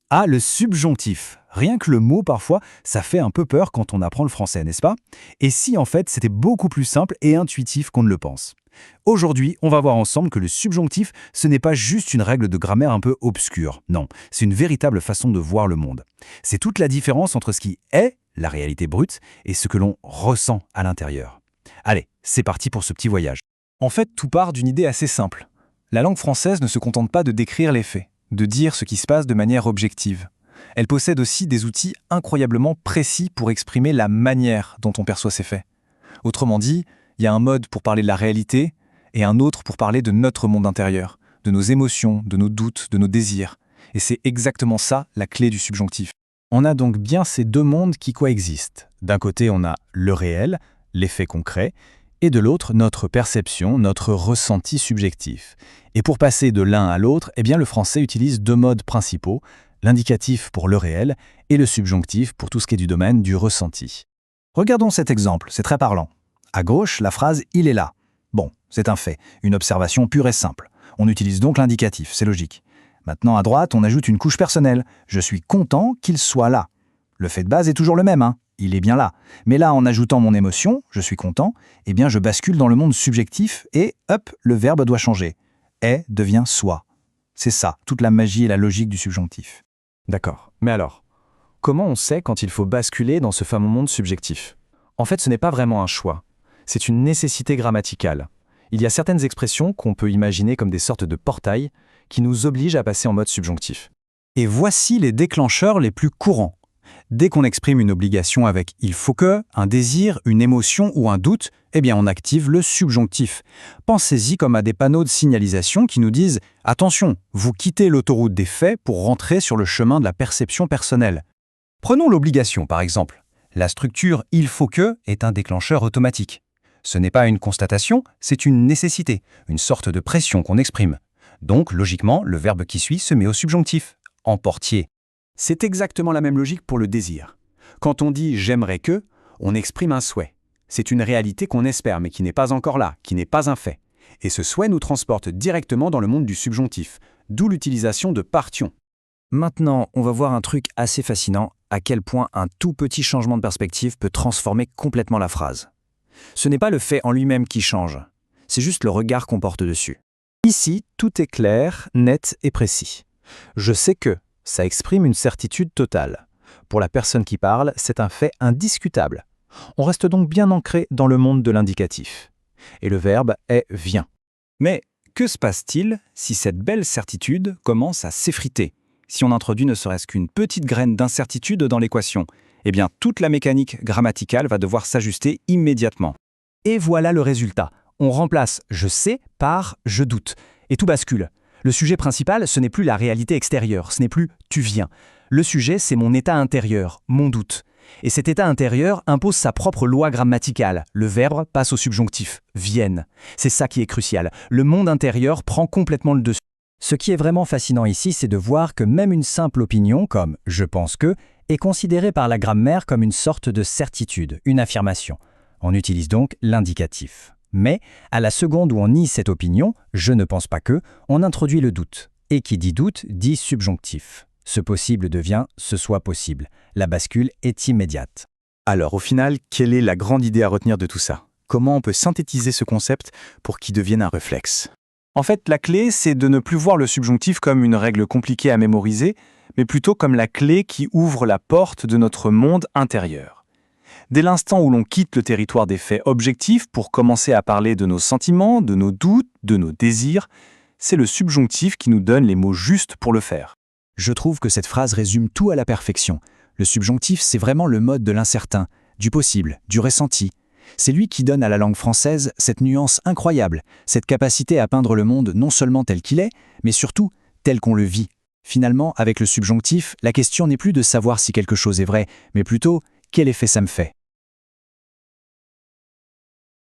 Ah, le subjonctif. Rien que le mot, parfois, ça fait un peu peur quand on apprend le français, n'est-ce pas? Et si, en fait, c'était beaucoup plus simple et intuitif qu'on ne le pense. Aujourd'hui, on va voir ensemble que le subjonctif, ce n'est pas juste une règle de grammaire un peu obscure. Non, c'est une véritable façon de voir le monde. C'est toute la différence entre ce qui est, la réalité brute, et ce que l'on ressent à l'intérieur. Allez, c'est parti pour ce petit voyage. En fait, tout part d'une idée assez simple. La langue française ne se contente pas de décrire les faits, de dire ce qui se passe de manière objective. Elle possède aussi des outils incroyablement précis pour exprimer la manière dont on perçoit ces faits. Autrement dit, il y a un mode pour parler de la réalité et un autre pour parler de notre monde intérieur, de nos émotions, de nos doutes, de nos désirs. Et c'est exactement ça la clé du subjonctif. On a donc bien ces deux mondes qui coexistent. D'un côté, on a le réel, les faits concrets, et de l'autre, notre perception, notre ressenti subjectif. Et pour passer de l'un à l'autre, eh bien, le français utilise deux modes principaux, l'indicatif pour le réel et le subjonctif pour tout ce qui est du domaine du ressenti. Regardons cet exemple, c'est très parlant. À gauche, la phrase « il est là ». Bon, c'est un fait, une observation pure et simple. On utilise donc l'indicatif, c'est logique. Maintenant, à droite, on ajoute une couche personnelle. Je suis content qu'il soit là. Le fait de base est toujours le même, hein. Il est bien là. Mais là, en ajoutant mon émotion, je suis content, eh bien, je bascule dans le monde subjectif et, hop, le verbe doit changer. Est devient soit. C'est ça, toute la magie et la logique du subjonctif. D'accord. Mais alors, comment on sait quand il faut basculer dans ce fameux monde subjectif? En fait, ce n'est pas vraiment un choix. C'est une nécessité grammaticale. Il y a certaines expressions qu'on peut imaginer comme des sortes de portails qui nous obligent à passer en mode subjonctif. Et voici les déclencheurs les plus courants. Dès qu'on exprime une obligation avec « il faut que », un désir, une émotion ou un doute, eh bien on active le subjonctif. Pensez-y comme à des panneaux de signalisation qui nous disent « Attention, vous quittez l'autoroute des faits pour rentrer sur le chemin de la perception personnelle ». Prenons l'obligation par exemple. La structure « il faut que » est un déclencheur automatique. Ce n'est pas une constatation, c'est une nécessité, une sorte de pression qu'on exprime. Donc, logiquement, le verbe qui suit se met au subjonctif, en portier. C'est exactement la même logique pour le désir. Quand on dit « j'aimerais que », on exprime un souhait. C'est une réalité qu'on espère mais qui n'est pas encore là, qui n'est pas un fait. Et ce souhait nous transporte directement dans le monde du subjonctif, d'où l'utilisation de partions. Maintenant, on va voir un truc assez fascinant, à quel point un tout petit changement de perspective peut transformer complètement la phrase. Ce n'est pas le fait en lui-même qui change, c'est juste le regard qu'on porte dessus. Ici, tout est clair, net et précis. Je sais que ça exprime une certitude totale. Pour la personne qui parle, c'est un fait indiscutable. On reste donc bien ancré dans le monde de l'indicatif. Et le verbe est « vient ». Mais que se passe-t-il si cette belle certitude commence à s'effriter? Si on introduit ne serait-ce qu'une petite graine d'incertitude dans l'équation, eh bien toute la mécanique grammaticale va devoir s'ajuster immédiatement. Et voilà le résultat. On remplace « je sais » par « je doute ». Et tout bascule. Le sujet principal, ce n'est plus la réalité extérieure, ce n'est plus « tu viens ». Le sujet, c'est mon état intérieur, mon doute. Et cet état intérieur impose sa propre loi grammaticale. Le verbe passe au subjonctif, vienne. C'est ça qui est crucial. Le monde intérieur prend complètement le dessus. Ce qui est vraiment fascinant ici, c'est de voir que même une simple opinion, comme « je pense que », est considérée par la grammaire comme une sorte de certitude, une affirmation. On utilise donc l'indicatif. Mais, à la seconde où on nie cette opinion, « je ne pense pas que », on introduit le doute. Et qui dit doute, dit subjonctif. Ce possible devient « ce soit possible ». La bascule est immédiate. Alors, au final, quelle est la grande idée à retenir de tout ça? Comment on peut synthétiser ce concept pour qu'il devienne un réflexe? En fait, la clé, c'est de ne plus voir le subjonctif comme une règle compliquée à mémoriser, mais plutôt comme la clé qui ouvre la porte de notre monde intérieur. Dès l'instant où l'on quitte le territoire des faits objectifs pour commencer à parler de nos sentiments, de nos doutes, de nos désirs, c'est le subjonctif qui nous donne les mots justes pour le faire. Je trouve que cette phrase résume tout à la perfection. Le subjonctif, c'est vraiment le mode de l'incertain, du possible, du ressenti. C'est lui qui donne à la langue française cette nuance incroyable, cette capacité à peindre le monde non seulement tel qu'il est, mais surtout tel qu'on le vit. Finalement, avec le subjonctif, la question n'est plus de savoir si quelque chose est vrai, mais plutôt quel effet ça me fait.